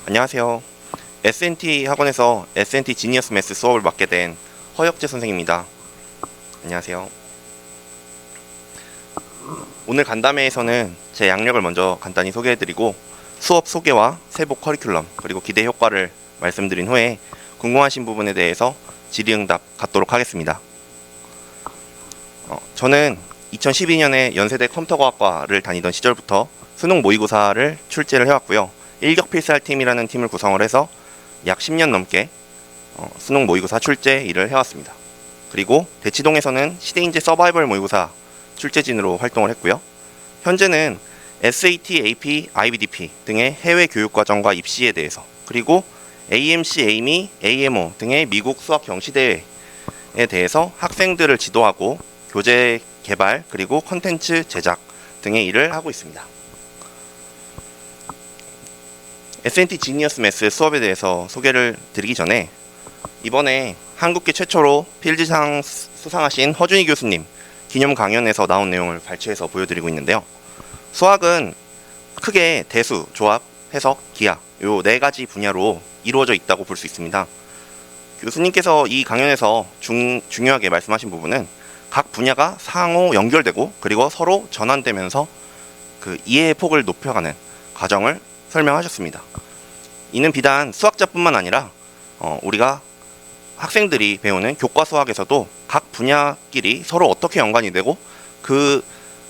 안녕하세요. S&T 학원에서 S&T 지니어스 매스 수업을 맡게 된 허혁재 선생입니다. 안녕하세요. 오늘 간담회에서는 제 양력을 먼저 간단히 소개해드리고 수업 소개와 세부 커리큘럼 그리고 기대 효과를 말씀드린 후에 궁금하신 부분에 대해서 질의응답 갖도록 하겠습니다. 저는 2012년에 연세대 컴퓨터과학과를 다니던 시절부터 수능 모의고사를 출제를 해왔고요. 일격필살팀이라는 팀을 구성을 해서 약 10년 넘게 수능 모의고사 출제 일을 해왔습니다. 그리고 대치동에서는 시대인재 서바이벌 모의고사 출제진으로 활동을 했고요. 현재는 SAT, AP, IBDP 등의 해외 교육과정과 입시에 대해서, 그리고 AMC, AME, AMO 등의 미국 수학 경시대회에 대해서 학생들을 지도하고 교재 개발 그리고 컨텐츠 제작 등의 일을 하고 있습니다. S&T 지니어스 매스 수업에 대해서 소개를 드리기 전에 이번에 한국계 최초로 필드상 수상하신 허준희 교수님 기념 강연에서 나온 내용을 발췌해서 보여드리고 있는데요. 수학은 크게 대수, 조합, 해석, 기하 요 4가지 분야로 이루어져 있다고 볼 수 있습니다. 교수님께서 이 강연에서 중요하게 말씀하신 부분은 각 분야가 상호 연결되고 그리고 서로 전환되면서 그 이해의 폭을 높여가는 과정을 설명하셨습니다. 이는 비단 수학자뿐만 아니라 우리가 학생들이 배우는 교과 수학에서도 각 분야끼리 서로 어떻게 연관이 되고 그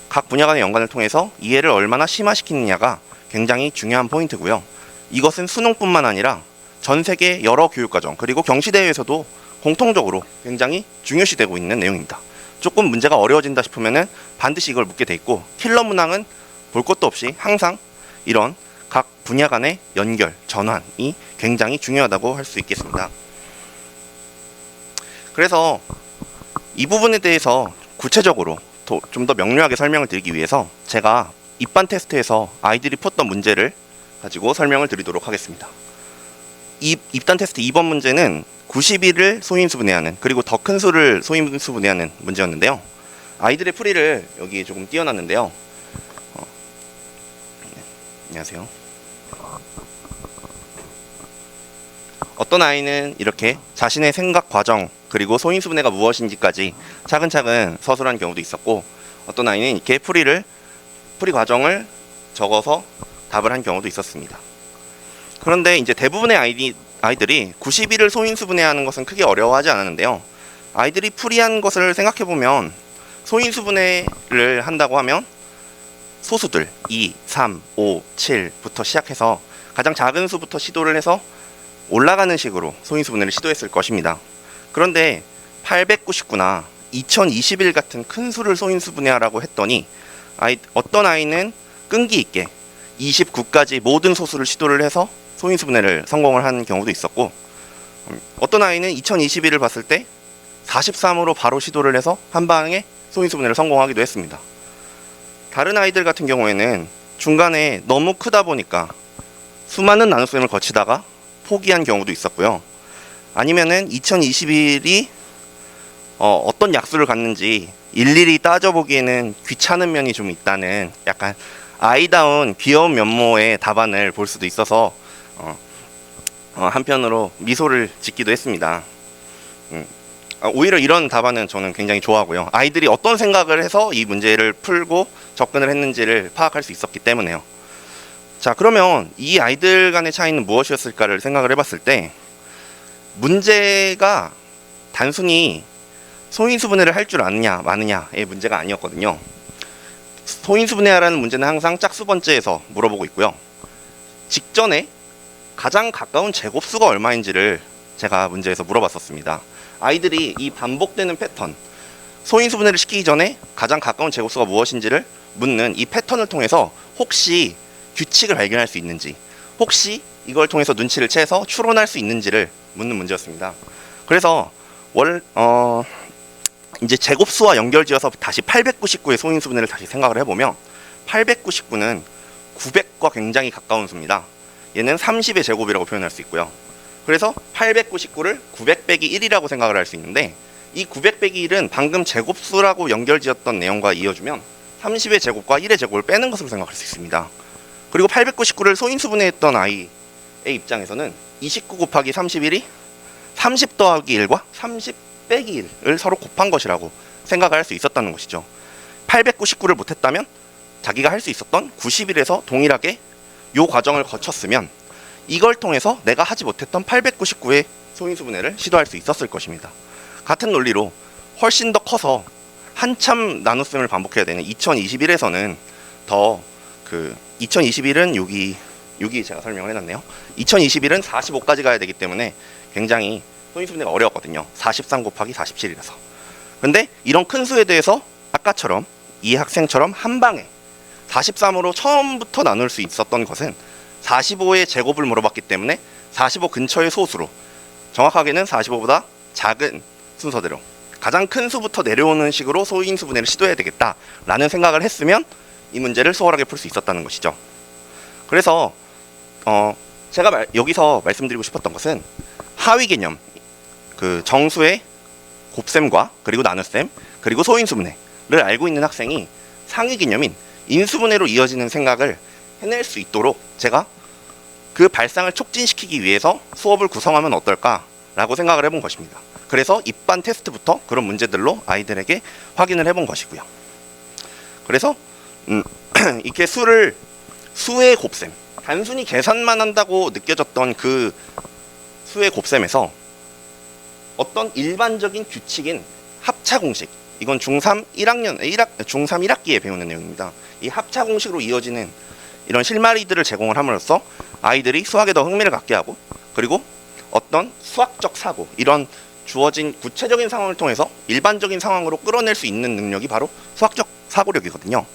각 분야 간의 연관을 통해서 이해를 얼마나 심화시키느냐가 굉장히 중요한 포인트고요. 이것은 수능뿐만 아니라 전 세계 여러 교육과정 그리고 경시대회에서도 공통적으로 굉장히 중요시되고 있는 내용입니다. 조금 문제가 어려워진다 싶으면은 반드시 이걸 묻게 돼 있고 킬러 문항은 볼 것도 없이 항상 이런 각 분야 간의 연결, 전환이 굉장히 중요하다고 할 수 있겠습니다. 그래서 이 부분에 대해서 구체적으로 좀 더 명료하게 설명을 드리기 위해서 제가 입반 테스트에서 아이들이 푸었던 문제를 가지고 설명을 드리도록 하겠습니다. 입단 테스트 2번 문제는 91을 소인수분해하는 그리고 더 큰 수를 소인수분해하는 문제였는데요. 아이들의 풀이를 여기 조금 띄워놨는데요. 안녕하세요. 어떤 아이는 이렇게 자신의 생각 과정 그리고 소인수분해가 무엇인지까지 차근차근 서술한 경우도 있었고, 어떤 아이는 이렇게 풀이 과정을 적어서 답을 한 경우도 있었습니다. 그런데 이제 대부분의 아이들이 91을 소인수분해하는 것은 크게 어려워하지 않았는데요. 아이들이 풀이한 것을 생각해보면 소인수분해를 한다고 하면 소수들 2, 3, 5, 7부터 시작해서 가장 작은 수부터 시도를 해서 올라가는 식으로 소인수분해를 시도했을 것입니다. 그런데 899나 2021 같은 큰 수를 소인수분해하라고 했더니 어떤 아이는 끈기 있게 29까지 모든 소수를 시도를 해서 소인수분해를 성공을 한 경우도 있었고, 어떤 아이는 2021을 봤을 때 43으로 바로 시도를 해서 한 방에 소인수분해를 성공하기도 했습니다. 다른 아이들 같은 경우에는 중간에 너무 크다 보니까 수많은 나눗셈을 거치다가 포기한 경우도 있었고요. 아니면은 2021이 어떤 약수를 갖는지 일일이 따져보기에는 귀찮은 면이 좀 있다는 약간 아이다운 귀여운 면모의 답안을 볼 수도 있어서 한편으로 미소를 짓기도 했습니다. 오히려 이런 답안은 저는 굉장히 좋아하고요. 아이들이 어떤 생각을 해서 이 문제를 풀고 접근을 했는지를 파악할 수 있었기 때문에요. 자, 그러면 이 아이들 간의 차이는 무엇이었을까를 생각을 해봤을 때 문제가 단순히 소인수분해를 할 줄 아느냐 마느냐의 문제가 아니었거든요. 소인수분해라는 문제는 항상 짝수번째에서 물어보고 있고요. 직전에 가장 가까운 제곱수가 얼마인지를 제가 문제에서 물어봤었습니다. 아이들이 이 반복되는 패턴, 소인수분해를 시키기 전에 가장 가까운 제곱수가 무엇인지를 묻는 이 패턴을 통해서 혹시 규칙을 발견할 수 있는지, 혹시 이걸 통해서 눈치를 채서 추론할 수 있는지를 묻는 문제였습니다. 그래서 이제 제곱수와 연결지어서 다시 899의 소인수분해를 다시 생각을 해보면 899는 900과 굉장히 가까운 수입니다. 얘는 30의 제곱이라고 표현할 수 있고요. 그래서 899를 900 빼기 1이라고 생각을 할 수 있는데, 이 900 빼기 1은 방금 제곱수라고 연결지었던 내용과 이어주면 30의 제곱과 1의 제곱을 빼는 것으로 생각할 수 있습니다. 그리고 899를 소인수분해했던 아이에 입장에서는 29 곱하기 31이 30 더하기 1과 30 빼기 1을 서로 곱한 것이라고 생각을 할 수 있었다는 것이죠. 899를 못했다면 자기가 할 수 있었던 91에서 동일하게 이 과정을 거쳤으면 이걸 통해서 내가 하지 못했던 899의 소인수분해를 시도할 수 있었을 것입니다. 같은 논리로 훨씬 더 커서 한참 나눗셈을 반복해야 되는 2021에서는 더 2021은 여기 제가 설명을 해놨네요. 2021은 45까지 가야 되기 때문에 굉장히 소인수분해가 어려웠거든요. 43 곱하기 47이라서. 근데 이런 큰 수에 대해서 아까처럼 이 학생처럼 한 방에 43으로 처음부터 나눌 수 있었던 것은 45의 제곱을 물어봤기 때문에 45 근처의 소수로, 정확하게는 45보다 작은 순서대로 가장 큰 수부터 내려오는 식으로 소인수분해를 시도해야 되겠다라는 생각을 했으면 이 문제를 수월하게 풀 수 있었다는 것이죠. 그래서 제가 여기서 말씀드리고 싶었던 것은 하위 개념, 정수의 곱셈과 그리고 나눗셈 그리고 소인수분해를 알고 있는 학생이 상위 개념인 인수분해로 이어지는 생각을 해낼 수 있도록 제가 그 발상을 촉진시키기 위해서 수업을 구성하면 어떨까라고 생각을 해본 것입니다. 그래서 입반 테스트부터 그런 문제들로 아이들에게 확인을 해본 것이고요. 그래서 이렇게 수의 곱셈, 단순히 계산만 한다고 느껴졌던 그 수의 곱셈에서 어떤 일반적인 규칙인 합차 공식, 이건 중3 1학기에 배우는 내용입니다. 이 합차 공식으로 이어지는 이런 실마리들을 제공을 함으로써 아이들이 수학에 더 흥미를 갖게 하고, 그리고 어떤 수학적 사고, 이런 주어진 구체적인 상황을 통해서 일반적인 상황으로 끌어낼 수 있는 능력이 바로 수학적 사고력이거든요.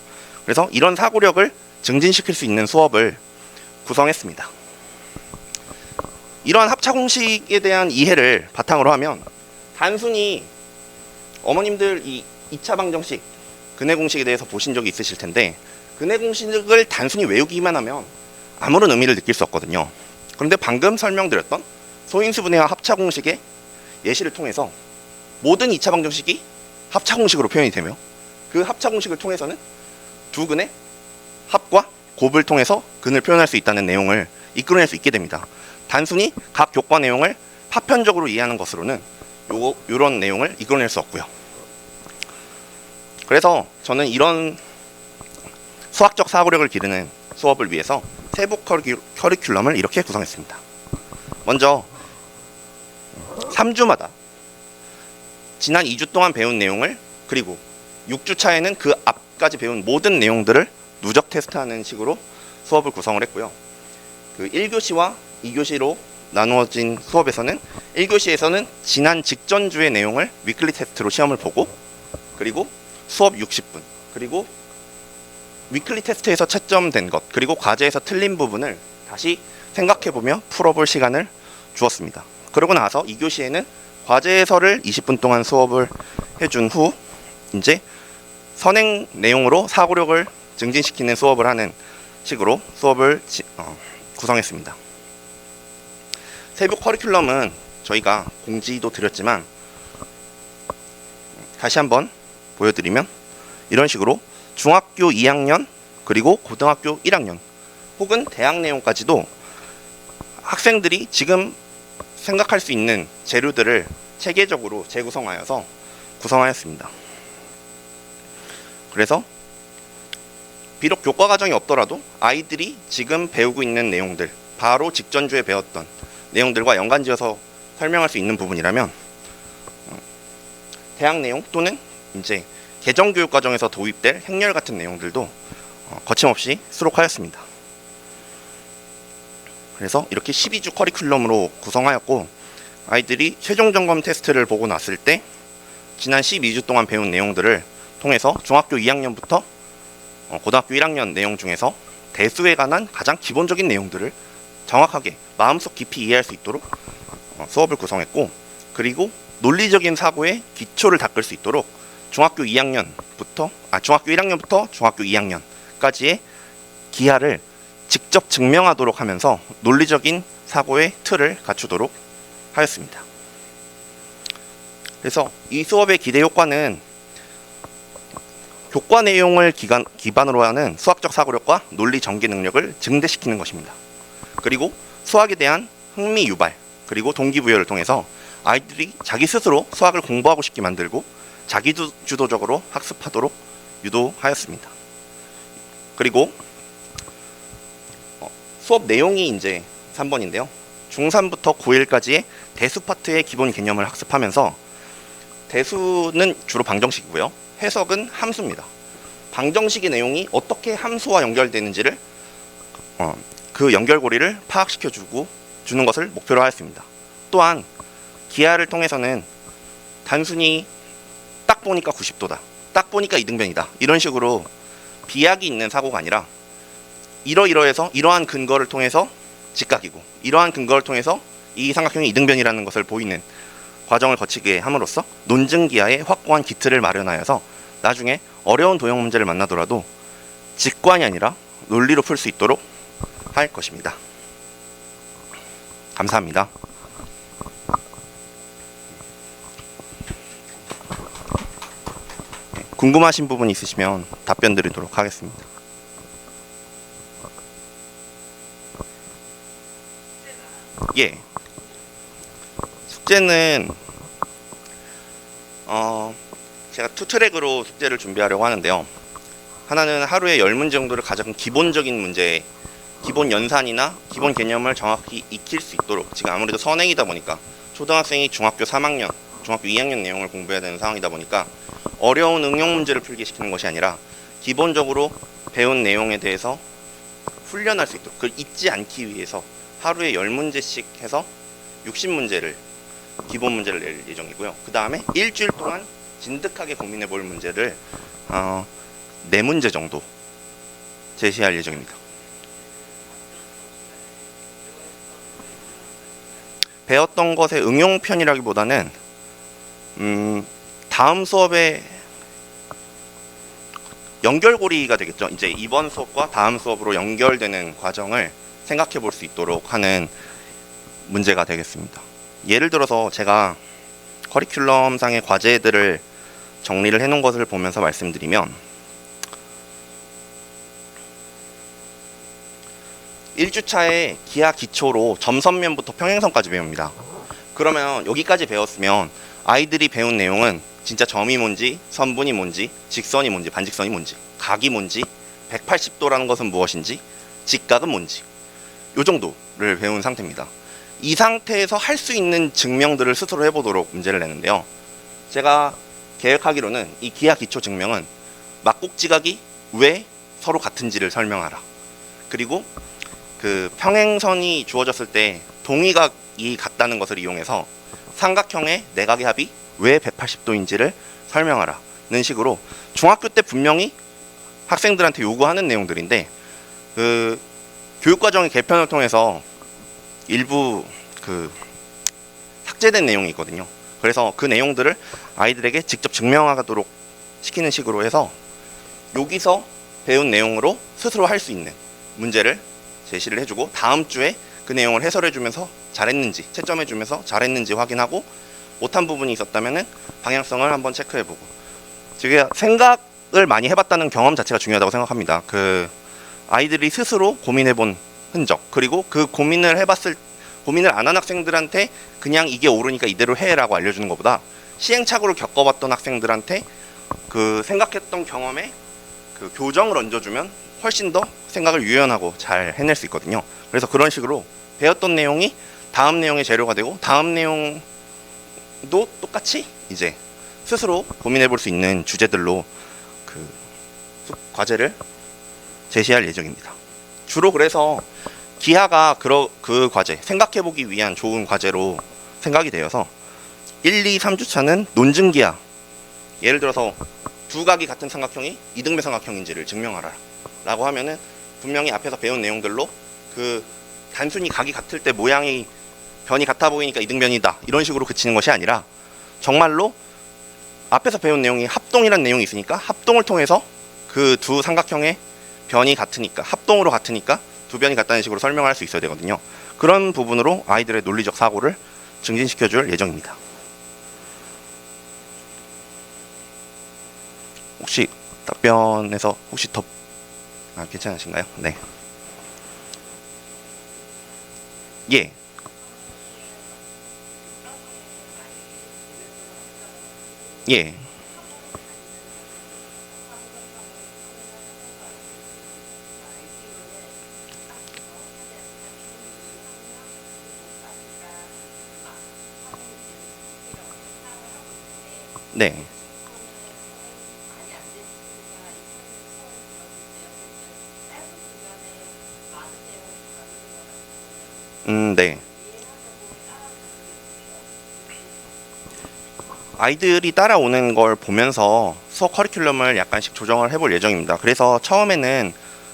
그래서 이런 사고력을 증진시킬 수 있는 수업을 구성했습니다. 이러한 합차 공식에 대한 이해를 바탕으로 하면 단순히 어머님들 이 2차 방정식, 근해 공식에 대해서 보신 적이 있으실 텐데, 근해 공식을 단순히 외우기만 하면 아무런 의미를 느낄 수 없거든요. 그런데 방금 설명드렸던 소인수분해와 합차 공식의 예시를 통해서 모든 2차 방정식이 합차 공식으로 표현이 되며, 그 합차 공식을 통해서는 두 근의 합과 곱을 통해서 근을 표현할 수 있다는 내용을 이끌어낼 수 있게 됩니다. 단순히 각 교과 내용을 파편적으로 이해하는 것으로는 이런 내용을 이끌어낼 수 없고요. 그래서 저는 이런 수학적 사고력을 기르는 수업을 위해서 세부 커리큘럼을 이렇게 구성했습니다. 먼저 3주마다 지난 2주 동안 배운 내용을, 그리고 6주 차에는 그 앞까지 배운 모든 내용들을 누적 테스트하는 식으로 수업을 구성을 했고요. 1교시와 2교시로 나누어진 수업에서는 1교시에서는 지난 직전주의 내용을 위클리 테스트로 시험을 보고, 그리고 수업 60분, 그리고 위클리 테스트에서 채점된 것, 그리고 과제에서 틀린 부분을 다시 생각해보며 풀어볼 시간을 주었습니다. 그러고 나서 2교시에는 과제 해설을 20분 동안 수업을 해준 후 이제 선행 내용으로 사고력을 증진시키는 수업을 하는 식으로 수업을 구성했습니다. 세부 커리큘럼은 저희가 공지도 드렸지만 다시 한번 보여드리면, 이런 식으로 중학교 2학년 그리고 고등학교 1학년 혹은 대학 내용까지도 학생들이 지금 생각할 수 있는 재료들을 체계적으로 재구성하여서 구성하였습니다. 그래서 비록 교과 과정이 없더라도 아이들이 지금 배우고 있는 내용들, 바로 직전주에 배웠던 내용들과 연관지어서 설명할 수 있는 부분이라면, 대학 내용 또는 이제 개정교육 과정에서 도입될 행렬 같은 내용들도 거침없이 수록하였습니다. 그래서 이렇게 12주 커리큘럼으로 구성하였고, 아이들이 최종 점검 테스트를 보고 났을 때 지난 12주 동안 배운 내용들을 통해서 중학교 2학년부터 고등학교 1학년 내용 중에서 대수에 관한 가장 기본적인 내용들을 정확하게 마음속 깊이 이해할 수 있도록 수업을 구성했고, 그리고 논리적인 사고의 기초를 닦을 수 있도록 중학교 1학년부터 중학교 2학년까지의 기하를 직접 증명하도록 하면서 논리적인 사고의 틀을 갖추도록 하였습니다. 그래서 이 수업의 기대 효과는 교과 내용을 기반으로 하는 수학적 사고력과 논리 전개 능력을 증대시키는 것입니다. 그리고 수학에 대한 흥미 유발 그리고 동기부여를 통해서 아이들이 자기 스스로 수학을 공부하고 싶게 만들고 자기 주도적으로 학습하도록 유도하였습니다. 그리고 수업 내용이 이제 3번인데요. 중3부터 고1까지의 대수 파트의 기본 개념을 학습하면서 대수는 주로 방정식이고요. 해석은 함수입니다. 방정식의 내용이 어떻게 함수와 연결되는지를 그 연결고리를 파악시켜 주는 것을 목표로 하였습니다. 또한 기하를 통해서는 단순히 딱 보니까 90도다, 딱 보니까 이등변이다 이런 식으로 비약이 있는 사고가 아니라 이러이러해서 이러한 근거를 통해서 직각이고 이러한 근거를 통해서 이 삼각형이 이등변이라는 것을 보이는 과정을 거치게 함으로써 논증기하의 확고한 기틀을 마련하여서 나중에 어려운 도형 문제를 만나더라도 직관이 아니라 논리로 풀 수 있도록 할 것입니다. 감사합니다. 궁금하신 부분 있으시면 답변 드리도록 하겠습니다. 예. 숙제는 제가 투트랙으로 숙제를 준비하려고 하는데요. 하나는 하루에 10문제 정도를 가장 기본적인 문제, 기본 연산이나 기본 개념을 정확히 익힐 수 있도록, 지금 아무래도 선행이다 보니까 초등학생이 중학교 3학년, 중학교 2학년 내용을 공부해야 되는 상황이다 보니까 어려운 응용 문제를 풀게 시키는 것이 아니라 기본적으로 배운 내용에 대해서 훈련할 수 있도록, 그걸 잊지 않기 위해서 하루에 10문제씩 해서 60문제를 기본 문제를 낼 예정이고요. 그 다음에 일주일 동안 진득하게 고민해 볼 문제를 4문제 정도 제시할 예정입니다. 배웠던 것의 응용편이라기보다는 다음 수업에 연결고리가 되겠죠. 이제 이번 수업과 다음 수업으로 연결되는 과정을 생각해 볼 수 있도록 하는 문제가 되겠습니다. 예를 들어서 제가 커리큘럼상의 과제들을 정리를 해 놓은 것을 보면서 말씀드리면 1주차에 기하 기초로 점선면부터 평행선까지 배웁니다. 그러면 여기까지 배웠으면 아이들이 배운 내용은 진짜 점이 뭔지, 선분이 뭔지, 직선이 뭔지, 반직선이 뭔지, 각이 뭔지, 180도라는 것은 무엇인지, 직각은 뭔지, 요 정도를 배운 상태입니다. 이 상태에서 할 수 있는 증명들을 스스로 해보도록 문제를 내는데요. 제가 계획하기로는 이 기하 기초 증명은 막곡지각이 왜 서로 같은지를 설명하라. 그리고 그 평행선이 주어졌을 때 동의각이 같다는 것을 이용해서 삼각형의 내각의 합이 왜 180도인지를 설명하라는 식으로 중학교 때 분명히 학생들한테 요구하는 내용들인데, 그 교육과정의 개편을 통해서 일부 삭제된 내용이 있거든요. 그래서 그 내용들을 아이들에게 직접 증명하도록 시키는 식으로 해서 여기서 배운 내용으로 스스로 할 수 있는 문제를 제시를 해주고, 다음 주에 그 내용을 해설해주면서 잘했는지, 채점해주면서 잘했는지 확인하고, 못한 부분이 있었다면 방향성을 한번 체크해보고, 제가 생각을 많이 해봤다는 경험 자체가 중요하다고 생각합니다. 그 아이들이 스스로 고민해본 흔적, 그리고 그 고민을 안 한 학생들한테 그냥 이게 옳으니까 이대로 해라고 알려주는 것보다 시행착오를 겪어봤던 학생들한테 그 생각했던 경험에 그 교정을 얹어주면 훨씬 더 생각을 유연하고 잘 해낼 수 있거든요. 그래서 그런 식으로 배웠던 내용이 다음 내용의 재료가 되고, 다음 내용도 똑같이 이제 스스로 고민해 볼 수 있는 주제들로 그 과제를 제시할 예정입니다. 주로 그래서 기하가 그 과제, 생각해 보기 위한 좋은 과제로 생각이 되어서 1, 2, 3주차는 논증기하, 예를 들어서 두 각이 같은 삼각형이 이등변 삼각형인지를 증명하라 라고 하면은 분명히 앞에서 배운 내용들로 그 단순히 각이 같을 때 모양이 변이 같아 보이니까 이등변이다 이런 식으로 그치는 것이 아니라, 정말로 앞에서 배운 내용이 합동이라는 내용이 있으니까 합동을 통해서 그 두 삼각형의 변이 같으니까, 합동으로 같으니까 두 변이 같다는 식으로 설명할 수 있어야 되거든요. 그런 부분으로 아이들의 논리적 사고를 증진시켜줄 예정입니다. 혹시 답변에서 혹시 더 괜찮으신가요? 네. 예. 예. 네. 네. 아이들이 따라오는 걸 보면서 수업 커리큘럼을 약간씩 조정을 해볼 예정입니다. 그래서 처음에는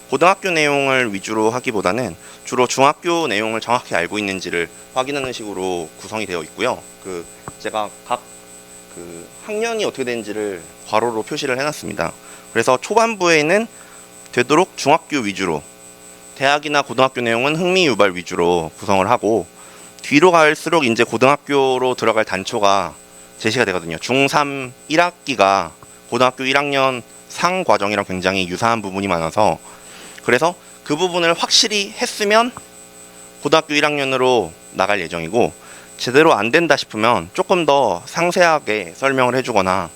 고등학교 내용을 위주로 하기보다는 주로 중학교 내용을 정확히 알고 있는지를 확인하는 식으로 구성이 되어 있고요. 제가 각 학년이 어떻게 되는지를 괄호로 표시를 해놨습니다. 그래서 초반부에는 되도록 중학교 위주로, 대학이나 고등학교 내용은 흥미 유발 위주로 구성을 하고, 뒤로 갈수록 이제 고등학교로 들어갈 단초가 제시가 되거든요. 중3 1학기가 고등학교 1학년 상 과정이랑 굉장히 유사한 부분이 많아서, 그래서 그 부분을 확실히 했으면 고등학교 1학년으로 나갈 예정이고, 제대로 안 된다 싶으면 조금 더 상세하게 설명을 해주거나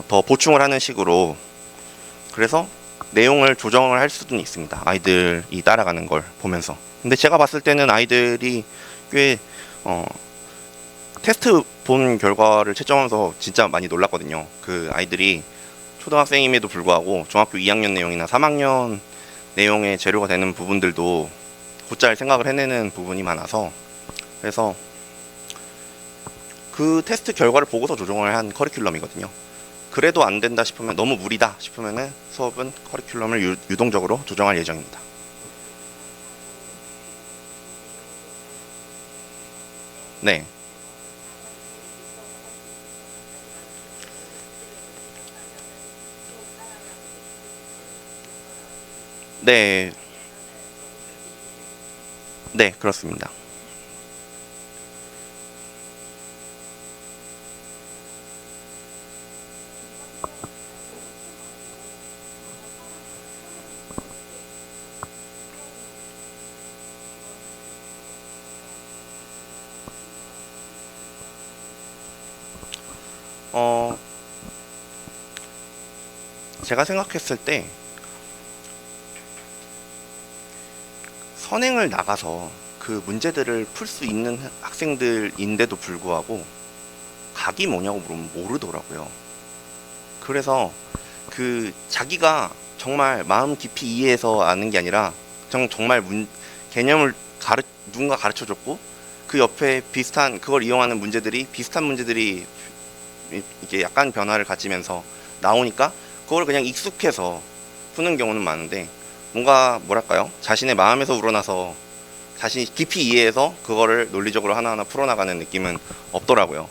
더 보충을 하는 식으로, 그래서 내용을 조정을 할 수는 있습니다. 아이들이 따라가는 걸 보면서. 근데 제가 봤을 때는 아이들이 꽤 테스트 본 결과를 채점하면서 진짜 많이 놀랐거든요. 그 아이들이 초등학생임에도 불구하고 중학교 2학년 내용이나 3학년 내용의 재료가 되는 부분들도 곧잘 생각을 해내는 부분이 많아서, 그래서 그 테스트 결과를 보고서 조정을 한 커리큘럼이거든요. 그래도 안 된다 싶으면, 너무 무리다 싶으면은 수업은 커리큘럼을 유동적으로 조정할 예정입니다. 네. 네. 네, 그렇습니다. 어, 제가 생각했을 때 선행을 나가서 그 문제들을 풀 수 있는 학생들인데도 불구하고 각이 뭐냐고 물으면 모르더라고요. 그래서 자기가 정말 마음 깊이 이해해서 아는 게 아니라 정말 개념을 누군가 가르쳐줬고, 그 옆에 그걸 이용하는 문제들이, 비슷한 문제들이 이게 약간 변화를 가지면서 나오니까 그걸 그냥 익숙해서 푸는 경우는 많은데, 뭔가 뭐랄까요, 자신의 마음에서 우러나서 자신이 깊이 이해해서 그거를 논리적으로 하나하나 풀어나가는 느낌은 없더라고요.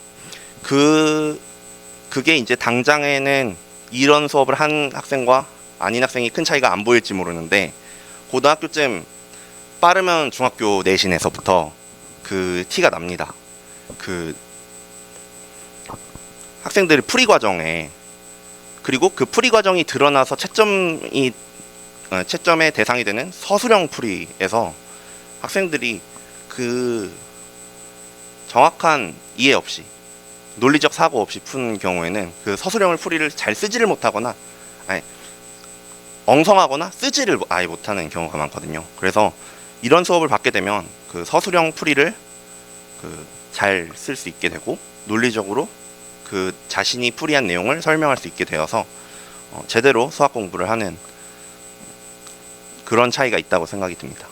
그게 이제 당장에는 이런 수업을 한 학생과 아닌 학생이 큰 차이가 안 보일지 모르는데, 고등학교쯤 빠르면 중학교 내신에서부터 그 티가 납니다. 그 학생들의 풀이 과정에, 그리고 그 풀이 과정이 드러나서 채점의 대상이 되는 서술형 풀이에서 학생들이 그 정확한 이해 없이, 논리적 사고 없이 푸는 경우에는 그 서술형을 풀이를 잘 쓰지를 못하거나, 아니, 엉성하거나 쓰지를 아예 못하는 경우가 많거든요. 그래서 이런 수업을 받게 되면 그 서술형 풀이를 잘 쓸 수 있게 되고, 논리적으로 그 자신이 풀이한 내용을 설명할 수 있게 되어서 제대로 수학 공부를 하는 그런 차이가 있다고 생각이 듭니다.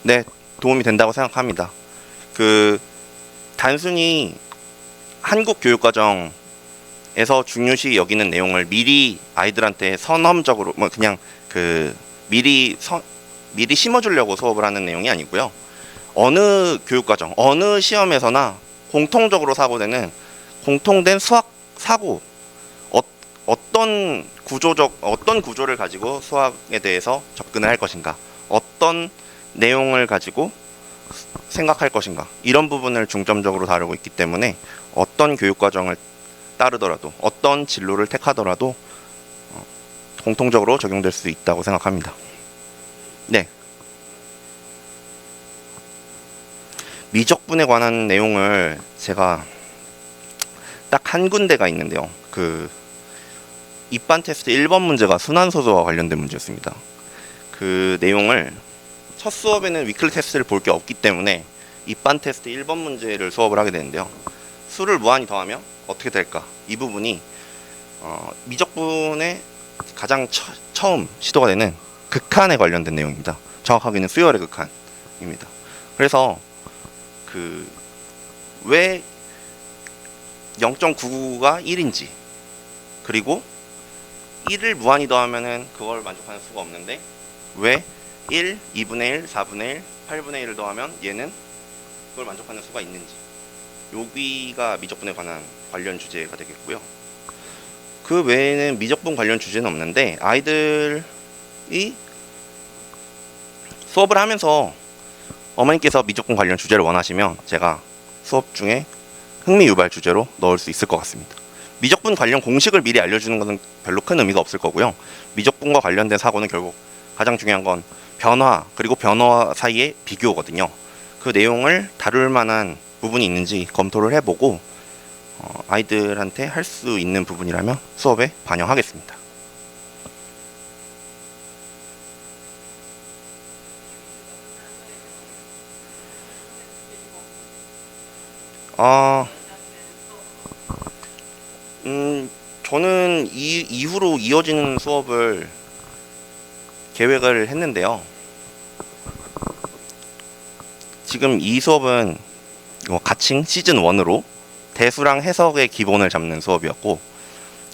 네, 도움이 된다고 생각합니다. 단순히 한국 교육과정에서 중요시 여기는 내용을 미리 아이들한테 선험적으로 그냥 미리 심어주려고 수업을 하는 내용이 아니고요. 어느 교육과정, 어느 시험에서나 공통적으로 사고되는 공통된 수학 사고, 어떤 구조를 가지고 수학에 대해서 접근을 할 것인가, 어떤 내용을 가지고 생각할 것인가, 이런 부분을 중점적으로 다루고 있기 때문에 어떤 교육과정을 따르더라도, 어떤 진로를 택하더라도 공통적으로 적용될 수 있다고 생각합니다. 네. 미적분에 관한 내용을 제가 딱 한 군데가 있는데요. 그 입반 테스트 1번 문제가 순환소수와 관련된 문제였습니다. 그 내용을 첫 수업에는 위클리 테스트를 볼 게 없기 때문에 입반 테스트 1번 문제를 수업을 하게 되는데요. 수를 무한히 더하면 어떻게 될까? 이 부분이 미적분의 가장 처음 시도가 되는 극한에 관련된 내용입니다. 정확하게는 수열의 극한입니다. 그래서 왜 0.99가 1인지, 그리고 1을 무한히 더하면은 그걸 만족하는 수가 없는데 왜 1, 2분의 1, 4분의 1, 8분의 1을 더하면 얘는 그걸 만족하는 수가 있는지, 여기가 미적분에 관한 관련 주제가 되겠고요. 그 외에는 미적분 관련 주제는 없는데, 아이들이 수업을 하면서 어머니께서 미적분 관련 주제를 원하시면 제가 수업 중에 흥미 유발 주제로 넣을 수 있을 것 같습니다. 미적분 관련 공식을 미리 알려주는 것은 별로 큰 의미가 없을 거고요. 미적분과 관련된 사고는 결국 가장 중요한 건 변화, 그리고 변화 사이의 비교거든요. 그 내용을 다룰 만한 부분이 있는지 검토를 해보고 아이들한테 할 수 있는 부분이라면 수업에 반영하겠습니다. 저는 이후로 이어지는 수업을 계획을 했는데요. 지금 이 수업은 가칭 시즌 1으로 대수랑 해석의 기본을 잡는 수업이었고,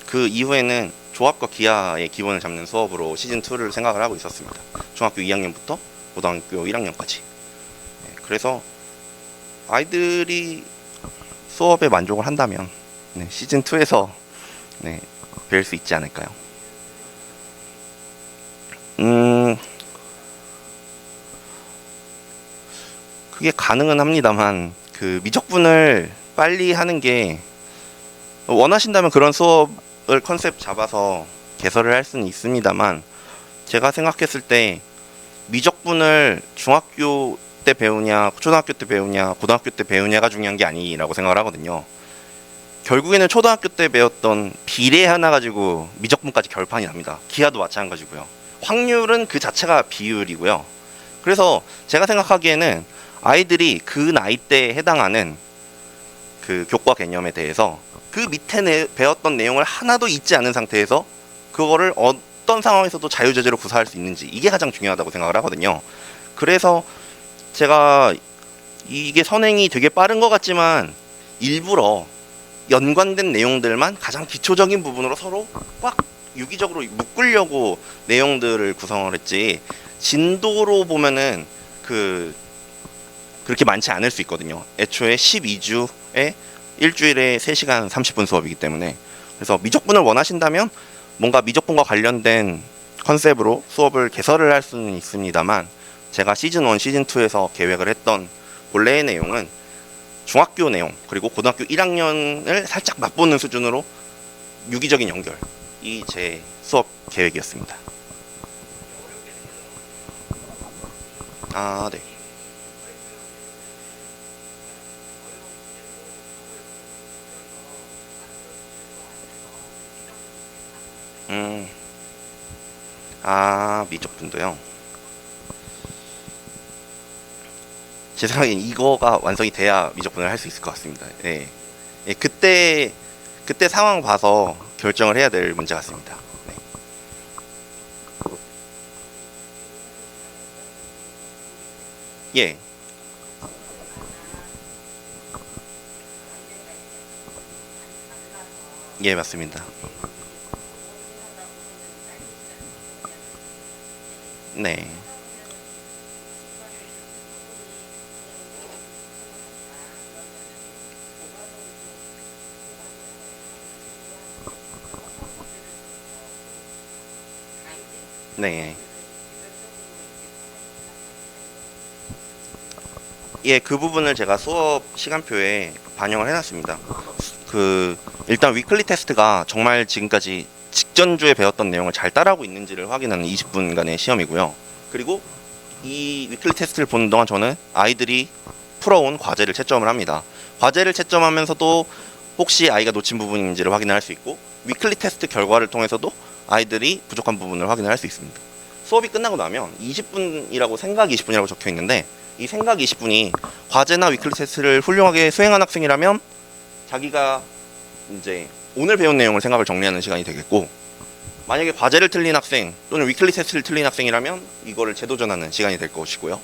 그 이후에는 조합과 기하의 기본을 잡는 수업으로 시즌 2를 생각을 하고 있었습니다. 중학교 2학년부터 고등학교 1학년까지. 그래서 아이들이 수업에 만족을 한다면 시즌 2에서 뵐 수 있지 않을까요? 그게 가능은 합니다만, 그 미적분을 빨리 하는 게 원하신다면 그런 수업을 컨셉 잡아서 개설을 할 수는 있습니다만, 제가 생각했을 때 미적분을 중학교 때 배우냐, 초등학교 때 배우냐, 고등학교 때 배우냐가 중요한 게 아니라고 생각을 하거든요. 결국에는 초등학교 때 배웠던 비례 하나 가지고 미적분까지 결판이 납니다. 기하도 마찬가지고요. 확률은 그 자체가 비율이고요. 그래서 제가 생각하기에는 아이들이 그 나이 때에 해당하는 그 교과 개념에 대해서 그 밑에 배웠던 내용을 하나도 잊지 않은 상태에서 그거를 어떤 상황에서도 자유자재로 구사할 수 있는지, 이게 가장 중요하다고 생각을 하거든요. 그래서 제가 이게 선행이 되게 빠른 것 같지만 일부러 연관된 내용들만 가장 기초적인 부분으로 서로 꽉 유기적으로 묶으려고 내용들을 구성을 했지, 진도로 보면은 그렇게 많지 않을 수 있거든요. 애초에 12주에 일주일에 3시간 30분 수업이기 때문에. 그래서 미적분을 원하신다면 뭔가 미적분과 관련된 컨셉으로 수업을 개설을 할 수는 있습니다만, 제가 시즌 1, 시즌 2에서 계획을 했던 본래의 내용은 중학교 내용, 그리고 고등학교 1학년을 살짝 맛보는 수준으로 유기적인 연결, 이 제 수업 계획이었습니다. 네. 미적분도요. 제 생각엔 이거가 완성이 돼야 미적분을 할 수 있을 것 같습니다. 예. 그때 상황 봐서 결정을 해야 될 문제 같습니다. 네. 예. 예, 맞습니다. 네. 네. 예, 그 부분을 제가 수업 시간표에 반영을 해놨습니다. 일단 위클리 테스트가 정말 지금까지 직전주에 배웠던 내용을 잘 따라하고 있는지를 확인하는 20분간의 시험이고요. 그리고 이 위클리 테스트를 보는 동안 저는 아이들이 풀어온 과제를 채점을 합니다. 과제를 채점하면서도 혹시 아이가 놓친 부분인지를 확인할 수 있고, 위클리 테스트 결과를 통해서도 아이들이 부족한 부분을 확인을 할 수 있습니다. 수업이 끝나고 나면 20분이라고 생각 20분이라고 적혀 있는데, 이 생각 20분이 과제나 위클리 테스트를 훌륭하게 수행한 학생이라면 자기가 이제 오늘 배운 내용을 생각을 정리하는 시간이 되겠고, 만약에 과제를 틀린 학생 또는 위클리 테스트를 틀린 학생이라면 이거를 재도전하는 시간이 될 것이고요.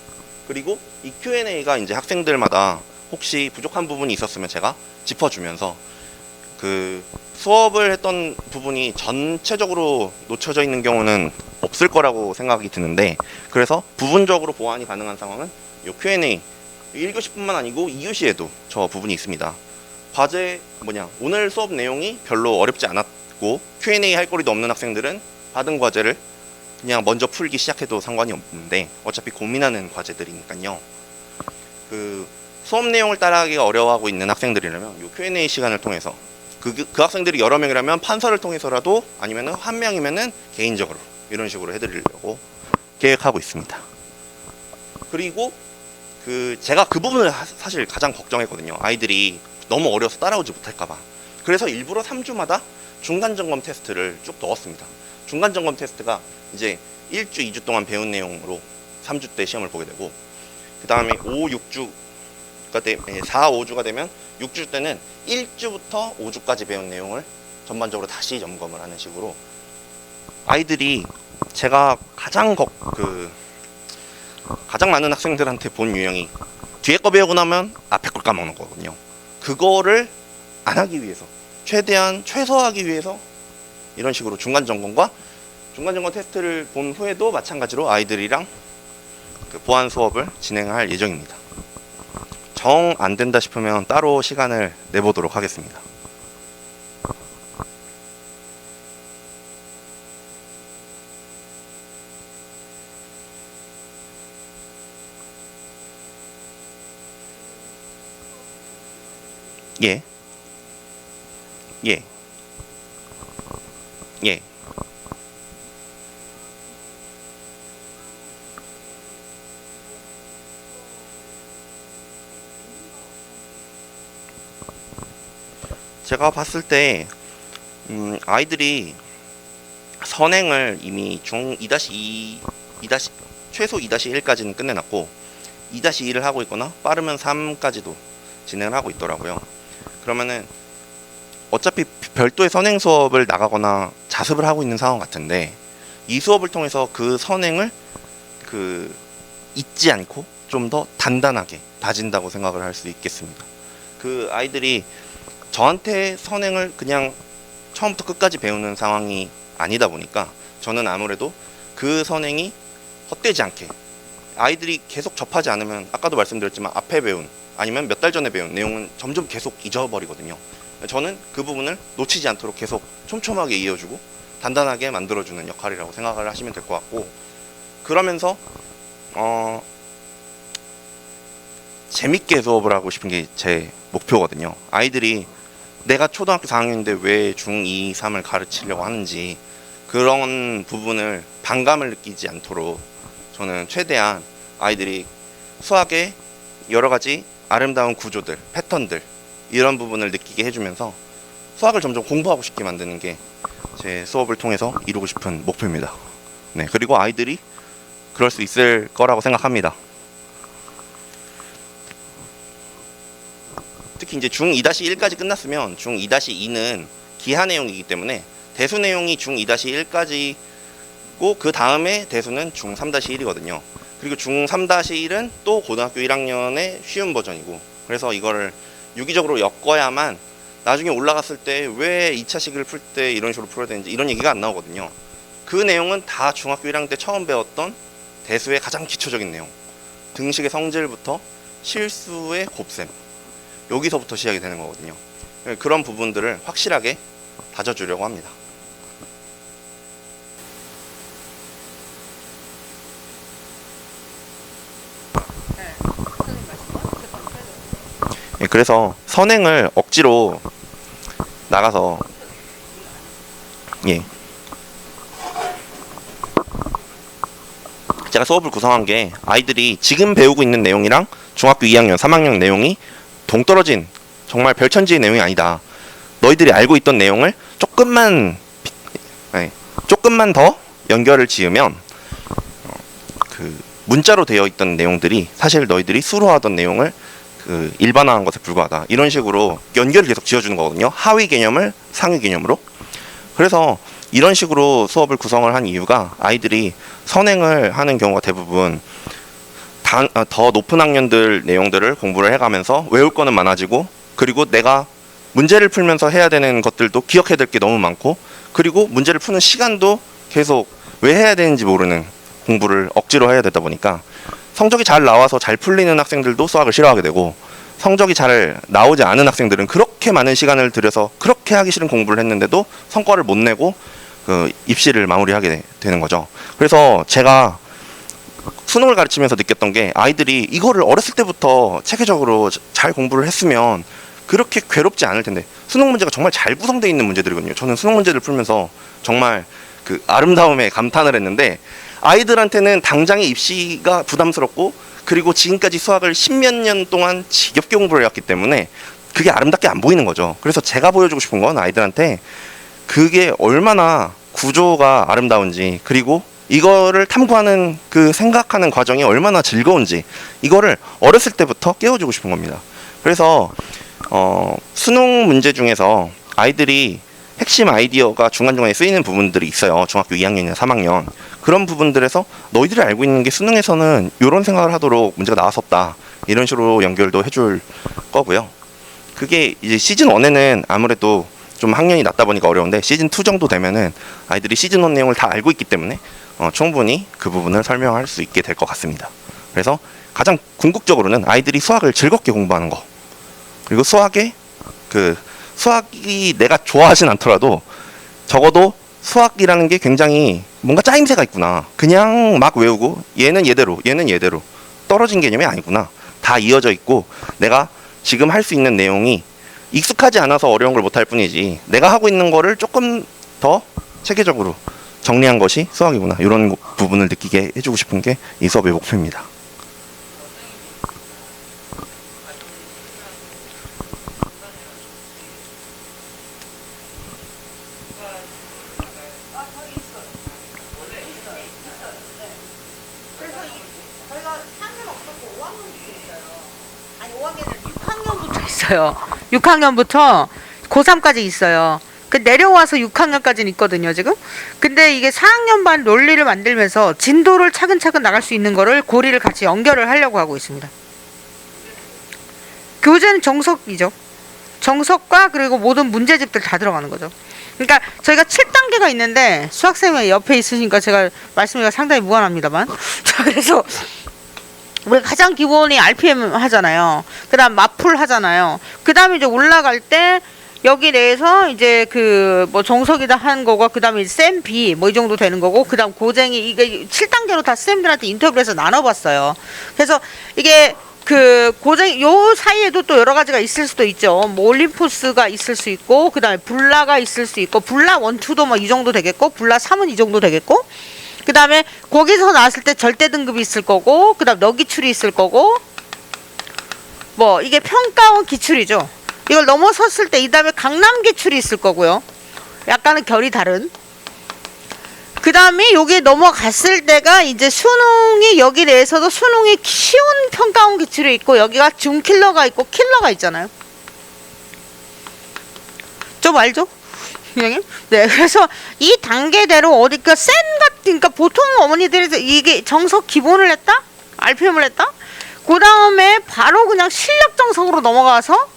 그리고 이 Q&A가 이제 학생들마다 혹시 부족한 부분이 있었으면 제가 짚어주면서 그 수업을 했던 부분이 전체적으로 놓쳐져 있는 경우는 없을 거라고 생각이 드는데, 그래서 부분적으로 보완이 가능한 상황은 이 Q&A 1교시뿐만 아니고 2교시에도 저 부분이 있습니다. 과제 오늘 수업 내용이 별로 어렵지 않았고 Q&A 할 거리도 없는 학생들은 받은 과제를 그냥 먼저 풀기 시작해도 상관이 없는데, 어차피 고민하는 과제들이니까요. 그 수업 내용을 따라하기가 어려워하고 있는 학생들이라면 이 Q&A 시간을 통해서 그 학생들이 여러 명이라면 판서를 통해서라도, 아니면 한 명이면은 개인적으로 이런 식으로 해드리려고 계획하고 있습니다. 그리고 제가 그 부분을 사실 가장 걱정했거든요. 아이들이 너무 어려서 따라오지 못할까봐. 그래서 일부러 3주마다 중간점검 테스트를 쭉 넣었습니다. 중간점검 테스트가 이제 1주, 2주 동안 배운 내용으로 3주 때 시험을 보게 되고, 그 다음에 5, 6주가 4, 5주가 되면 6주 때는 1주부터 5주까지 배운 내용을 전반적으로 다시 점검을 하는 식으로, 아이들이 제가 가장 많은 학생들한테 본 유형이 뒤에 거 배우고 나면 앞에 걸 까먹는 거거든요. 그거를 안 하기 위해서, 최대한 최소화하기 위해서 이런 식으로 중간점검 테스트를 본 후에도 마찬가지로 아이들이랑 보완 수업을 진행할 예정입니다. 정 안 된다 싶으면 따로 시간을 내보도록 하겠습니다. 예. 예. 예. 제가 봤을 때 아이들이 선행을 이미 중 2-2, 최소 2-1까지는 끝내놨고 2-2를 하고 있거나 빠르면 3까지도 진행을 하고 있더라고요. 그러면은 어차피 별도의 선행 수업을 나가거나 자습을 하고 있는 상황 같은데, 이 수업을 통해서 그 선행을 잊지 않고 좀 더 단단하게 다진다고 생각을 할 수 있겠습니다. 그 아이들이 저한테 선행을 그냥 처음부터 끝까지 배우는 상황이 아니다 보니까 저는 아무래도 그 선행이 헛되지 않게, 아이들이 계속 접하지 않으면 아까도 말씀드렸지만 앞에 배운 아니면 몇 달 전에 배운 내용은 점점 계속 잊어버리거든요. 저는 그 부분을 놓치지 않도록 계속 촘촘하게 이어주고 단단하게 만들어주는 역할이라고 생각을 하시면 될 것 같고, 그러면서 재밌게 수업을 하고 싶은 게 제 목표거든요. 아이들이 내가 초등학교 4학년인데 왜 중2, 3을 가르치려고 하는지, 그런 부분을 반감을 느끼지 않도록 저는 최대한 아이들이 수학의 여러 가지 아름다운 구조들, 패턴들, 이런 부분을 느끼게 해주면서 수학을 점점 공부하고 싶게 만드는 게 제 수업을 통해서 이루고 싶은 목표입니다. 네, 그리고 아이들이 그럴 수 있을 거라고 생각합니다. 특히 이제 중 2-1까지 끝났으면 중 2-2는 기하 내용이기 때문에 대수 내용이 중 2-1까지고 그 다음에 대수는 중 3-1이거든요. 그리고 중 3-1은 또 고등학교 1학년의 쉬운 버전이고, 그래서 이거를 유기적으로 엮어야만 나중에 올라갔을 때 왜 2차식을 풀 때 이런 식으로 풀어야 되는지 이런 얘기가 안 나오거든요. 그 내용은 다 중학교 1학년 때 처음 배웠던 대수의 가장 기초적인 내용, 등식의 성질부터 실수의 곱셈, 여기서부터 시작이 되는 거거든요. 그런 부분들을 확실하게 다져주려고 합니다. 네, 선생님 말씀. 예, 그래서 선행을 억지로 나가서 예, 제가 수업을 구성한 게 아이들이 지금 배우고 있는 내용이랑 중학교 2학년, 3학년 내용이 동떨어진 정말 별천지의 내용이 아니다. 너희들이 알고 있던 내용을 조금만 더 연결을 지으면 그 문자로 되어 있던 내용들이 사실 너희들이 수로 하던 내용을 그 일반화한 것에 불과하다. 이런 식으로 연결을 계속 지어주는 거거든요. 하위 개념을 상위 개념으로. 그래서 이런 식으로 수업을 구성을 한 이유가 아이들이 선행을 하는 경우가 대부분 더 높은 학년들 내용들을 공부를 해가면서 외울 거는 많아지고, 그리고 내가 문제를 풀면서 해야 되는 것들도 기억해야 될 게 너무 많고, 그리고 문제를 푸는 시간도 계속 왜 해야 되는지 모르는 공부를 억지로 해야 되다 보니까 성적이 잘 나와서 잘 풀리는 학생들도 수학을 싫어하게 되고, 성적이 잘 나오지 않은 학생들은 그렇게 많은 시간을 들여서 그렇게 하기 싫은 공부를 했는데도 성과를 못 내고 그 입시를 마무리하게 되는 거죠. 그래서 제가 수능을 가르치면서 느꼈던 게, 아이들이 이거를 어렸을 때부터 체계적으로 잘 공부를 했으면 그렇게 괴롭지 않을 텐데, 수능 문제가 정말 잘 구성되어 있는 문제들이거든요. 저는 수능 문제를 풀면서 정말 그 아름다움에 감탄을 했는데, 아이들한테는 당장의 입시가 부담스럽고, 그리고 지금까지 수학을 십몇 년 동안 지겹게 공부를 해왔기 때문에 그게 아름답게 안 보이는 거죠. 그래서 제가 보여주고 싶은 건 아이들한테 그게 얼마나 구조가 아름다운지, 그리고 이거를 탐구하는 그 생각하는 과정이 얼마나 즐거운지, 이거를 어렸을 때부터 깨워주고 싶은 겁니다. 그래서 수능 문제 중에서 아이들이 핵심 아이디어가 중간중간에 쓰이는 부분들이 있어요. 중학교 2학년이나 3학년. 그런 부분들에서 너희들이 알고 있는 게 수능에서는 이런 생각을 하도록 문제가 나왔었다. 이런 식으로 연결도 해줄 거고요. 그게 이제 시즌 1에는 아무래도 좀 학년이 낮다 보니까 어려운데, 시즌 2 정도 되면은 아이들이 시즌 1 내용을 다 알고 있기 때문에 충분히 그 부분을 설명할 수 있게 될 것 같습니다. 그래서 가장 궁극적으로는 아이들이 수학을 즐겁게 공부하는 거, 그리고 수학이 내가 좋아하진 않더라도 적어도 수학이라는 게 굉장히 뭔가 짜임새가 있구나. 그냥 막 외우고 얘는 얘대로 얘는 얘대로 떨어진 개념이 아니구나. 다 이어져 있고 내가 지금 할 수 있는 내용이 익숙하지 않아서 어려운 걸 못할 뿐이지, 내가 하고 있는 거를 조금 더 체계적으로 정리한 것이 수학이구나. 이런 부분을 느끼게 해주고 싶은 게 이 수업의 목표입니다. 있어요. 6학년부터 고3까지 있어요. 그 내려와서 6학년까지는 있거든요, 지금. 근데 이게 4학년 반 논리를 만들면서 진도를 차근차근 나갈 수 있는 거를 고리를 같이 연결을 하려고 하고 있습니다. 교재는 정석이죠. 정석과 그리고 모든 문제집들 다 들어가는 거죠. 그러니까 저희가 7단계가 있는데 수학생이 옆에 있으니까 제가 말씀드리기가 상당히 무관합니다만. 그래서 우리 가장 기본이 RPM 하잖아요. 그 다음 마풀 하잖아요. 그 다음에 이제 올라갈 때 여기 내에서 이제 그 뭐 정석이다 한 거고, 그 다음에 쌤 B 뭐 이 정도 되는 거고, 그 다음 고쟁이, 이게 7단계로 다 쌤들한테 인터뷰를 해서 나눠봤어요. 그래서 이게 그 고쟁이 요 사이에도 또 여러 가지가 있을 수도 있죠. 뭐 올림포스가 있을 수 있고, 그 다음에 불라가 있을 수 있고, 불라 1, 2도 뭐 이 정도 되겠고, 불라 3은 이 정도 되겠고, 그 다음에 거기서 나왔을 때 절대 등급이 있을 거고, 그 다음 너기출이 있을 거고, 뭐 이게 평가원 기출이죠. 이걸 넘어섰을 때 이 다음에 강남 기출이 있을 거고요. 약간은 결이 다른. 그 다음에 여기에 넘어갔을 때가 이제 수능이 여기 내에서도 수능이 쉬운 평가원 기출이 있고, 여기가 중킬러가 있고 킬러가 있잖아요. 좀 알죠? 네, 그래서 이 단계대로 어디 그러니까 보통 어머니들이 이게 정석 기본을 했다, RPM을 했다. 그 다음에 바로 그냥 실력 정석으로 넘어가서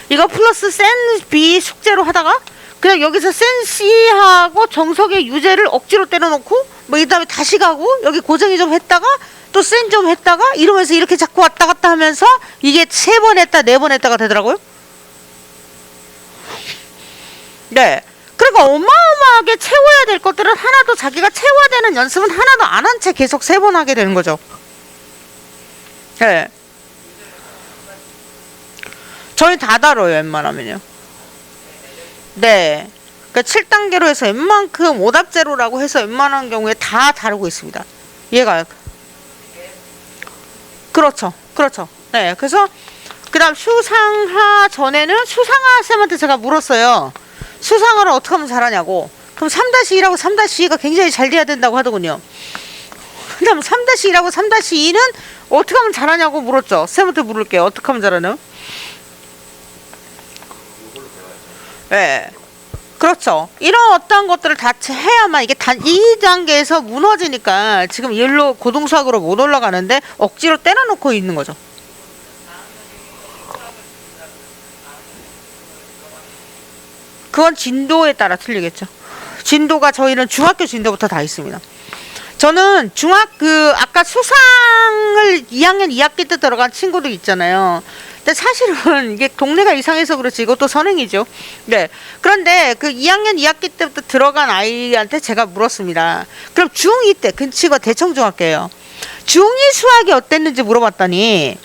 이거 플러스 센 B 숙제로 하다가 그냥 여기서 센 C하고 정석의 유제를 억지로 때려놓고 뭐 이 다음에 다시 가고 여기 고정이 좀 했다가 또 센 좀 했다가 이러면서 이렇게 자꾸 왔다 갔다 하면서 이게 3번 했다 4번 했다가 되더라고요. 네. 그러니까 어마어마하게 채워야 될 것들은 하나도 자기가 채워야 되는 연습은 하나도 안 한 채 계속 3번 하게 되는 거죠. 네. 저희 다 다뤄요, 웬만하면요. 네. 그러니까 7단계로 해서 웬만큼 오답제로라고 해서 웬만한 경우에 다 다루고 있습니다. 이해가요? 그렇죠. 그렇죠. 네. 그래서 그 다음 수상하 전에는 수상하 쌤한테 제가 물었어요. 수상하를 어떻게 하면 잘하냐고. 그럼 3-1하고 3-2가 굉장히 잘 돼야 된다고 하더군요. 그 다음 3-1하고 3-2는 어떻게 하면 잘하냐고 물었죠. 쌤한테 물을게요. 어떻게 하면 잘하나요? 네. 그렇죠. 이런 어떤 것들을 다 해야만 이게 이 단계에서 무너지니까 지금 일로 고등수학으로 못 올라가는데 억지로 때려놓고 있는 거죠. 그건 진도에 따라 틀리겠죠. 진도가 저희는 중학교 진도부터 다 있습니다. 저는 아까 수상을 2학년 2학기 때 들어간 친구들 있잖아요. 근데 사실은 이게 동네가 이상해서 그렇지 이것도 선행이죠. 네. 그런데 그 2학년 2학기 때부터 들어간 아이한테 제가 물었습니다. 그럼 중2 때, 그 친구가 대청중학교예요. 중2 수학이 어땠는지 물어봤더니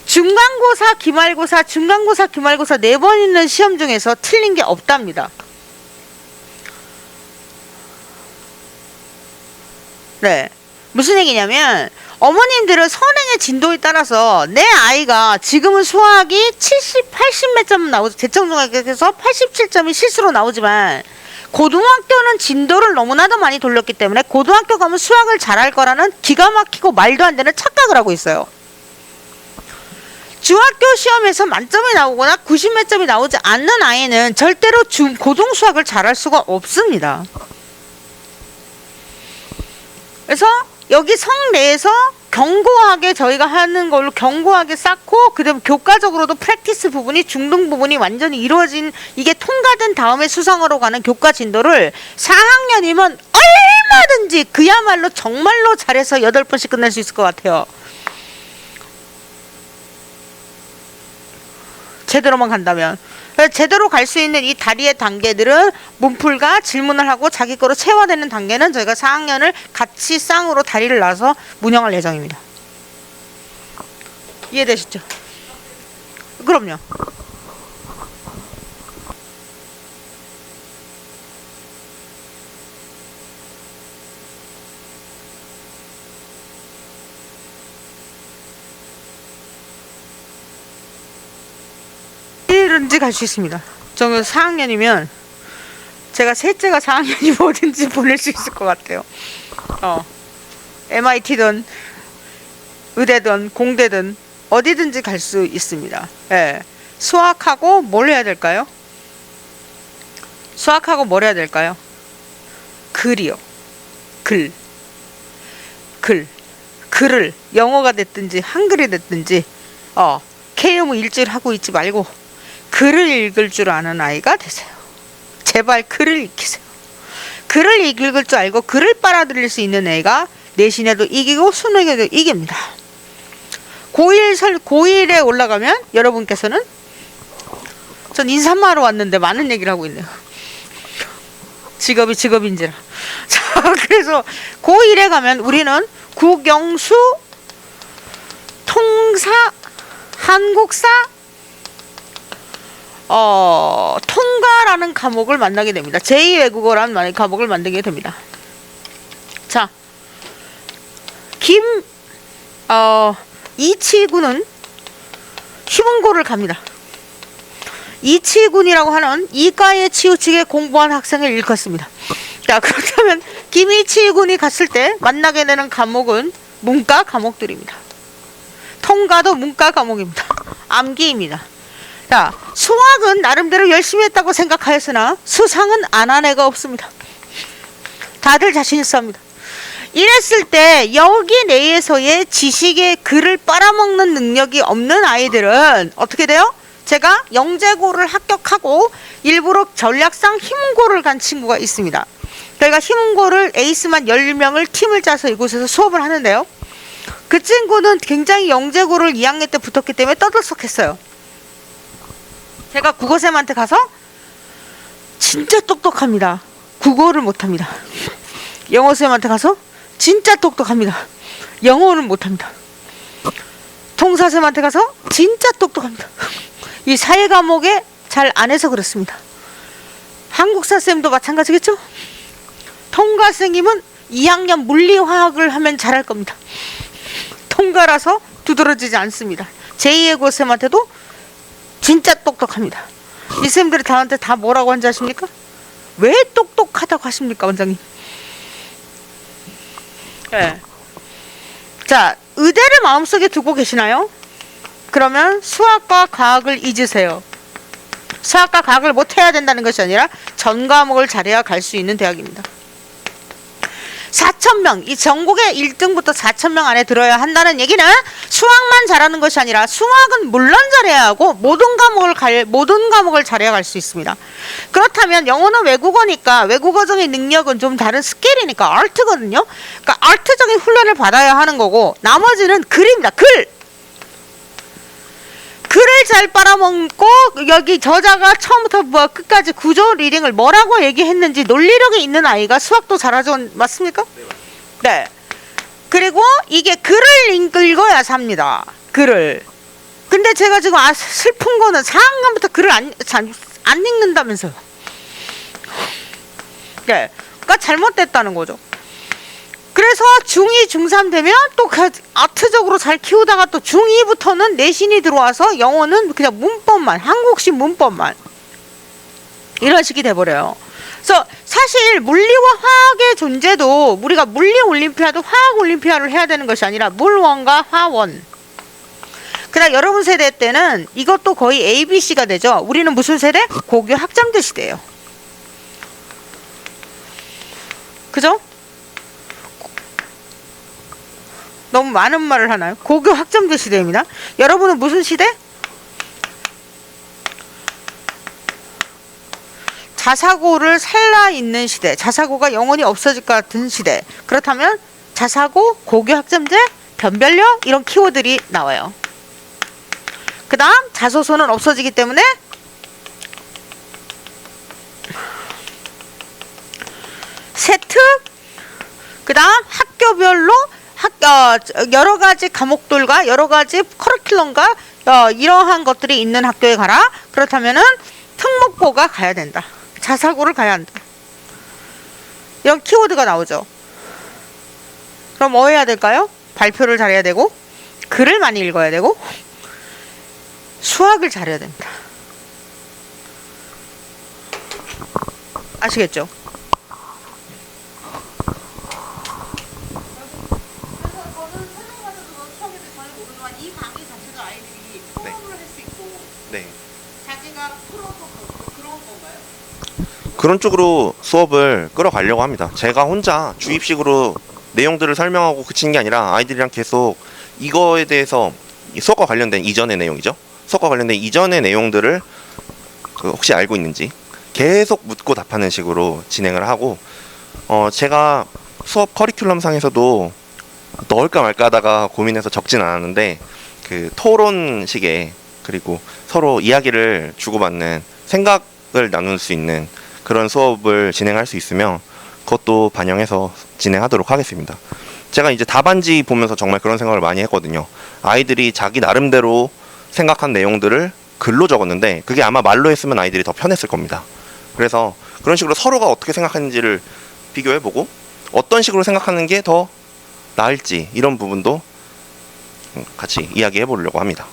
중간고사, 기말고사, 중간고사, 기말고사 4번 있는 시험 중에서 틀린 게 없답니다. 네. 무슨 얘기냐면 어머님들은 선행의 진도에 따라서 내 아이가 지금은 수학이 70, 80 몇 점 나오죠. 대청중학교에서 87점이 실수로 나오지만 고등학교는 진도를 너무나도 많이 돌렸기 때문에 고등학교 가면 수학을 잘할 거라는 기가 막히고 말도 안 되는 착각을 하고 있어요. 중학교 시험에서 만점이 나오거나 90 몇 점이 나오지 않는 아이는 절대로 고등 수학을 잘할 수가 없습니다. 그래서 여기 성 내에서 견고하게 저희가 하는 걸로 견고하게 쌓고 그다음 교과적으로도 프랙티스 부분이 중등 부분이 완전히 이루어진 이게 통과된 다음에 수상으로 가는 교과 진도를 4학년이면 얼마든지 그야말로 정말로 잘해서 8번씩 끝낼 수 있을 것 같아요. 제대로만 간다면. 제대로 갈 수 있는 이 다리의 단계들은 문풀과 질문을 하고 자기 거로 체화되는 단계는 저희가 4학년을 같이 쌍으로 다리를 놔서 운영할 예정입니다. 이해되시죠? 그럼요. 어디든지 갈 수 있습니다. 저는 4학년이면 제가 셋째가 4학년이 뭐든지 보낼 수 있을 것 같아요. MIT든 의대든 공대든 어디든지 갈 수 있습니다. 예. 수학하고 뭘 해야 될까요? 수학하고 뭘 해야 될까요? 글이요. 글을 영어가 됐든지 한글이 됐든지 K음을 일주일 하고 있지 말고 글을 읽을 줄 아는 아이가 되세요. 제발 글을 익히세요. 글을 읽을 줄 알고 글을 빨아들일 수 있는 애가 내신에도 이기고 수능에도 이깁니다. 고1에 올라가면 여러분께서는 전 인사하러 왔는데 많은 얘기를 하고 있네요. 직업이 직업인지라. 자, 그래서 고1에 가면 우리는 국영수, 통사, 한국사, 통과라는 과목을 만나게 됩니다. 제2외국어라는 과목을 만들게 됩니다. 자, 이치군은 희문고를 갑니다. 이치군이라고 하는 이과에 치우치게 공부한 학생을 일컫습니다. 자, 그렇다면 김이치군이 갔을 때 만나게 되는 과목은 문과 과목들입니다. 통과도 문과 과목입니다. 암기입니다. 자, 수학은 나름대로 열심히 했다고 생각하였으나 수상은 안 한 애가 없습니다. 다들 자신 있어 합니다. 이랬을 때 여기 내에서의 지식의 글을 빨아먹는 능력이 없는 아이들은 어떻게 돼요? 제가 영재고를 합격하고 일부러 전략상 희문고를 간 친구가 있습니다. 저희가 희문고를 에이스만 10명을 팀을 짜서 이곳에서 수업을 하는데요. 그 친구는 굉장히 영재고를 2학년 때 붙었기 때문에 떠들썩했어요. 제가 국어쌤한테 가서 진짜 똑똑합니다. 국어를 못합니다. 영어쌤한테 가서 진짜 똑똑합니다. 영어는 못합니다. 통사쌤한테 가서 진짜 똑똑합니다. 이 사회 과목에 잘 안 해서 그렇습니다. 한국사 쌤도 마찬가지겠죠? 통과 선생님은 2학년 물리화학을 하면 잘할 겁니다. 통과라서 두드러지지 않습니다. 제2의 고쌤한테도 진짜 똑똑합니다. 이 쌤들이 저한테 다 뭐라고 한지 아십니까? 왜 똑똑하다고 하십니까, 원장님? 네. 자, 의대를 마음속에 두고 계시나요? 그러면 수학과 과학을 잊으세요. 수학과 과학을 못해야 된다는 것이 아니라 전 과목을 잘해야 갈 수 있는 대학입니다. 4,000명, 이 전국의 1등부터 4,000명 안에 들어야 한다는 얘기는 수학만 잘하는 것이 아니라 수학은 물론 잘해야 하고 모든 과목을 잘해야 갈 수 있습니다. 그렇다면 영어는 외국어니까 외국어적인 능력은 좀 다른 스케일이니까 아트거든요. 그러니까 아트적인 훈련을 받아야 하는 거고 나머지는 글입니다. 글을 잘 빨아먹고 여기 저자가 처음부터 끝까지 구조 리딩을 뭐라고 얘기했는지 논리력이 있는 아이가 수학도 잘하죠. 맞습니까? 네. 그리고 이게 글을 읽어야 삽니다. 글을. 근데 제가 지금 슬픈 거는 4학년부터 글을 안 읽는다면서요. 네. 그러니까 잘못됐다는 거죠. 그래서 중2, 중3 되면 또 아트적으로 잘 키우다가 또 중2부터는 내신이 들어와서 영어는 그냥 문법만, 한국식 문법만 이런 식이 돼버려요. 그래서 사실 물리와 화학의 존재도 우리가 물리 올림피아드, 화학 올림피아드를 해야 되는 것이 아니라 물원과 화원. 그다음 여러분 세대 때는 이것도 거의 ABC가 되죠. 우리는 무슨 세대? 고교 학점제 시대예요. 그죠? 너무 많은 말을 하나요? 고교 학점제 시대입니다. 여러분은 무슨 시대? 자사고를 살아있는 시대. 자사고가 영원히 없어질 것 같은 시대. 그렇다면 자사고, 고교 학점제, 변별력 이런 키워드들이 나와요. 그 다음 자소서는 없어지기 때문에 세트, 그 다음 학교별로 여러 가지 과목들과 여러 가지 커리큘럼과 이러한 것들이 있는 학교에 가라. 그렇다면은 특목고가 가야 된다. 자사고를 가야 한다. 이런 키워드가 나오죠. 그럼 뭐 해야 될까요? 발표를 잘해야 되고 글을 많이 읽어야 되고 수학을 잘해야 됩니다. 아시겠죠? 그런 쪽으로 수업을 끌어가려고 합니다. 제가 혼자 주입식으로 내용들을 설명하고 그치는 게 아니라 아이들이랑 계속 이거에 대해서 수업과 관련된 이전의 내용이죠. 수업과 관련된 이전의 내용들을 혹시 알고 있는지 계속 묻고 답하는 식으로 진행을 하고 제가 수업 커리큘럼 상에서도 넣을까 말까 하다가 고민해서 적진 않았는데 그 토론식에 그리고 서로 이야기를 주고받는 생각을 나눌 수 있는 그런 수업을 진행할 수 있으면 그것도 반영해서 진행하도록 하겠습니다. 제가 이제 답안지 보면서 정말 그런 생각을 많이 했거든요. 아이들이 자기 나름대로 생각한 내용들을 글로 적었는데 그게 아마 말로 했으면 아이들이 더 편했을 겁니다. 그래서 그런 식으로 서로가 어떻게 생각하는지를 비교해보고 어떤 식으로 생각하는 게 더 나을지 이런 부분도 같이 이야기해 보려고 합니다.